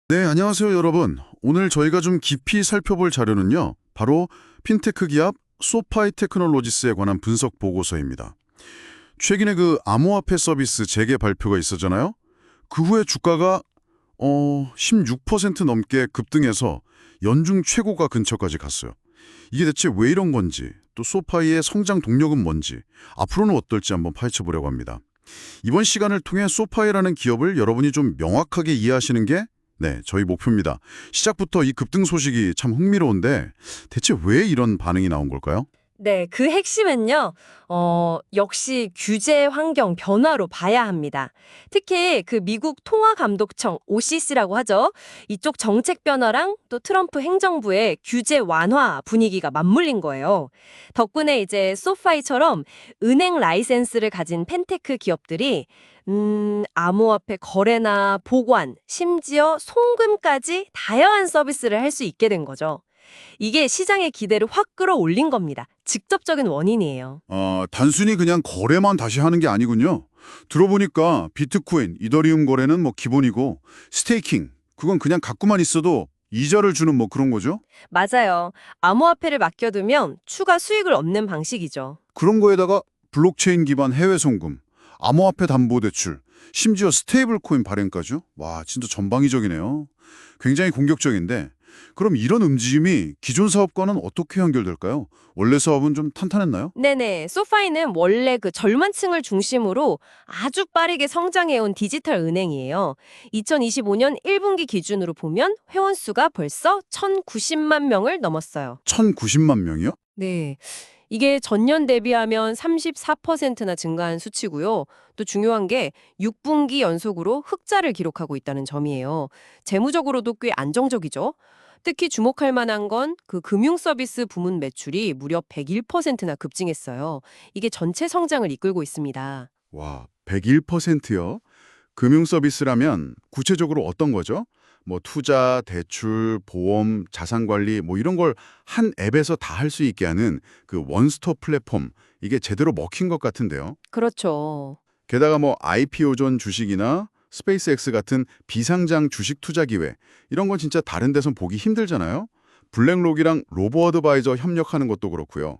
네, 안녕하세요, 여러분. 오늘 저희가 좀 깊이 살펴볼 자료는요, 바로 핀테크 기업 소파이 테크놀로지스에 관한 분석 보고서입니다. 최근에 그 암호화폐 서비스 재개 발표가 있었잖아요. 그 후에 주가가 16% 넘게 급등해서 연중 최고가 근처까지 갔어요. 이게 대체 왜 이런 건지, 또 소파이의 성장 동력은 뭔지, 앞으로는 어떨지 한번 파헤쳐 보려고 합니다. 이번 시간을 통해 소파이라는 기업을 여러분이 좀 명확하게 이해하시는 게 저희 목표입니다. 시작부터 이 급등 소식이 참 흥미로운데 대체 왜 이런 반응이 나온 걸까요? 네, 그 핵심은요, 역시 규제 환경 변화로 봐야 합니다. 특히 그 미국 통화감독청, OCC라고 하죠. 이쪽 정책 변화랑 또 트럼프 행정부의 규제 완화 분위기가 맞물린 거예요. 덕분에 이제 소파이처럼 은행 라이센스를 가진 펜테크 기업들이 암호화폐 거래나 보관, 심지어 송금까지 다양한 서비스를 할 수 있게 된 거죠. 이게 시장의 기대를 확 끌어올린 겁니다. 직접적인 원인이에요. 단순히 그냥 거래만 다시 하는 게 아니군요. 들어보니까 비트코인, 이더리움 거래는 뭐 기본이고 스테이킹, 그건 그냥 갖고만 있어도 이자를 주는 뭐 그런 거죠? 맞아요. 암호화폐를 맡겨두면 추가 수익을 얻는 방식이죠. 그런 거에다가 블록체인 기반 해외 송금, 암호화폐 담보 대출, 심지어 스테이블 코인 발행까지요? 와, 진짜 전방위적이네요. 굉장히 공격적인데 그럼 이런 움직임이 기존 사업과는 어떻게 연결될까요? 원래 사업은 좀 탄탄했나요? 네네. 소파이는 원래 그 젊은 층을 중심으로 아주 빠르게 성장해온 디지털 은행이에요. 2025년 1분기 기준으로 보면 회원 수가 벌써 1,090만 명을 넘었어요. 1,090만 명이요? 네. 이게 전년 대비하면 34%나 증가한 수치고요. 또 중요한 게 6분기 연속으로 흑자를 기록하고 있다는 점이에요. 재무적으로도 꽤 안정적이죠. 특히 주목할 만한 건 그 금융 서비스 부문 매출이 무려 101%나 급증했어요. 이게 전체 성장을 이끌고 있습니다. 와, 101%요? 금융 서비스라면 구체적으로 어떤 거죠? 뭐 투자, 대출, 보험, 자산 관리 뭐 이런 걸 한 앱에서 다 할 수 있게 하는 그 원스톱 플랫폼 이게 제대로 먹힌 것 같은데요. 그렇죠. 게다가 뭐 IPO 전 주식이나 스페이스X 같은 비상장 주식 투자 기회 이런 건 진짜 다른 데선 보기 힘들잖아요. 블랙록이랑 로보어드바이저 협력하는 것도 그렇고요.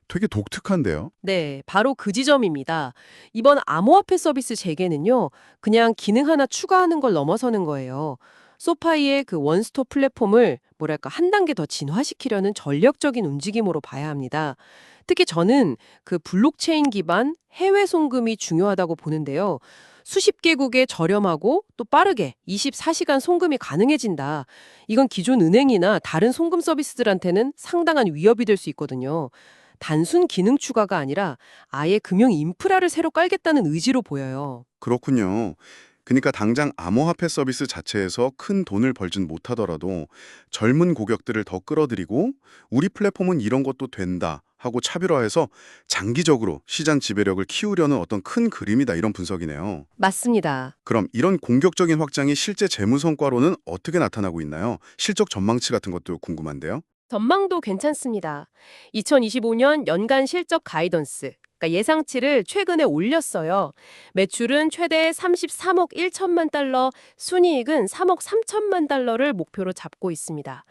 되게 독특한데요. 네, 바로 그 지점입니다. 이번 암호화폐 서비스 재개는요, 그냥 기능 하나 추가하는 걸 넘어서는 거예요. 소파이의 그 원스톱 플랫폼을 뭐랄까 한 단계 더 진화시키려는 전략적인 움직임으로 봐야 합니다. 특히 저는 그 블록체인 기반 해외 송금이 중요하다고 보는데요. 수십 개국에 저렴하고 또 빠르게 24시간 송금이 가능해진다. 이건 기존 은행이나 다른 송금 서비스들한테는 상당한 위협이 될 수 있거든요. 단순 기능 추가가 아니라 아예 금융 인프라를 새로 깔겠다는 의지로 보여요. 그렇군요. 그러니까 당장 암호화폐 서비스 자체에서 큰 돈을 벌진 못하더라도 젊은 고객들을 더 끌어들이고 우리 플랫폼은 이런 것도 된다 하고 차별화해서 장기적으로 시장 지배력을 키우려는 어떤 큰 그림이다 이런 분석이네요. 맞습니다. 그럼 이런 공격적인 확장이 실제 재무 성과로는 어떻게 나타나고 있나요? 실적 전망치 같은 것도 궁금한데요. 전망도 괜찮습니다. 2025년 연간 실적 가이던스, 그러니까 예상치를 최근에 올렸어요. 매출은 최대 33억 1천만 달러, 순이익은 3억 3천만 달러를 목표로 잡고 있습니다.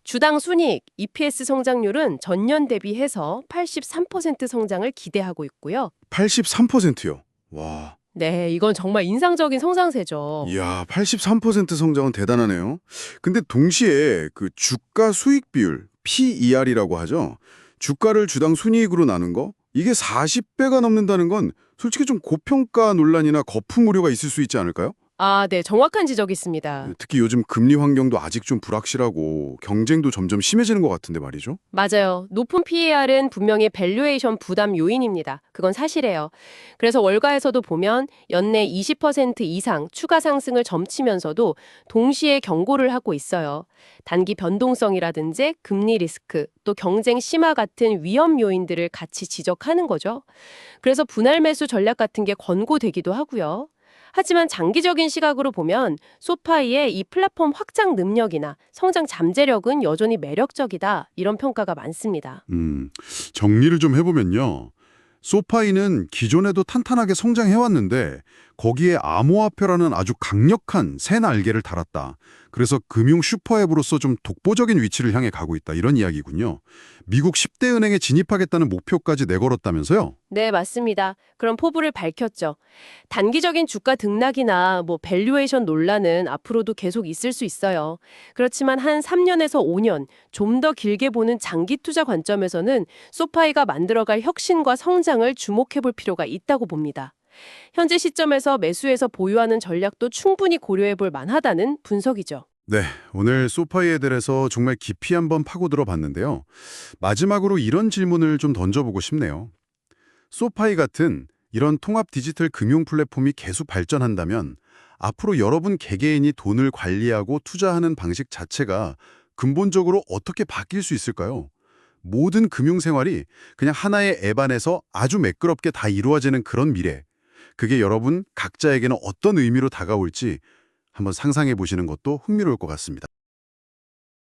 주당 순이익, EPS 성장률은 전년 대비해서 83% 성장을 기대하고 있고요. 83%요. 와. 네, 이건 정말 인상적인 성장세죠. 이야, 83% 성장은 대단하네요. 근데 동시에 그 주가 수익 비율, PER이라고 하죠. 주가를 주당 순이익으로 나눈 거, 이게 40배가 넘는다는 건 솔직히 좀 고평가 논란이나 거품 우려가 있을 수 있지 않을까요? 아, 네, 정확한 지적이 있습니다. 특히 요즘 금리 환경도 아직 좀 불확실하고 경쟁도 점점 심해지는 것 같은데 말이죠. 맞아요. 높은 PER은 분명히 밸류에이션 부담 요인입니다. 그건 사실이에요. 그래서 월가에서도 보면 연내 20% 이상 추가 상승을 점치면서도 동시에 경고를 하고 있어요. 단기 변동성이라든지 금리 리스크, 또 경쟁 심화 같은 위험 요인들을 같이 지적하는 거죠. 그래서 분할 매수 전략 같은 게 권고되기도 하고요. 하지만 장기적인 시각으로 보면 소파이의 이 플랫폼 확장 능력이나 성장 잠재력은 여전히 매력적이다. 이런 평가가 많습니다. 정리를 좀 해보면요. 소파이는 기존에도 탄탄하게 성장해왔는데 거기에 암호화폐라는 아주 강력한 새 날개를 달았다. 그래서 금융 슈퍼앱으로서 좀 독보적인 위치를 향해 가고 있다. 이런 이야기군요. 미국 10대 은행에 진입하겠다는 목표까지 내걸었다면서요? 네, 맞습니다. 그런 포부를 밝혔죠. 단기적인 주가 등락이나 밸류에이션 논란은 앞으로도 계속 있을 수 있어요. 그렇지만 한 3년에서 5년, 좀 더 길게 보는 장기 투자 관점에서는 소파이가 만들어갈 혁신과 성장을 주목해 볼 필요가 있다고 봅니다. 현재 시점에서 매수해서 보유하는 전략도 충분히 고려해 볼 만하다는 분석이죠. 네, 오늘 소파이에 대해서 정말 깊이 한번 파고들어 봤는데요. 마지막으로 이런 질문을 좀 던져보고 싶네요. 소파이 같은 이런 통합 디지털 금융 플랫폼이 계속 발전한다면 앞으로 여러분 개개인이 돈을 관리하고 투자하는 방식 자체가 근본적으로 어떻게 바뀔 수 있을까요? 모든 금융 생활이 그냥 하나의 앱 안에서 아주 매끄럽게 다 이루어지는 그런 미래. 그게 여러분 각자에게는 어떤 의미로 다가올지 한번 상상해 보시는 것도 흥미로울 것 같습니다.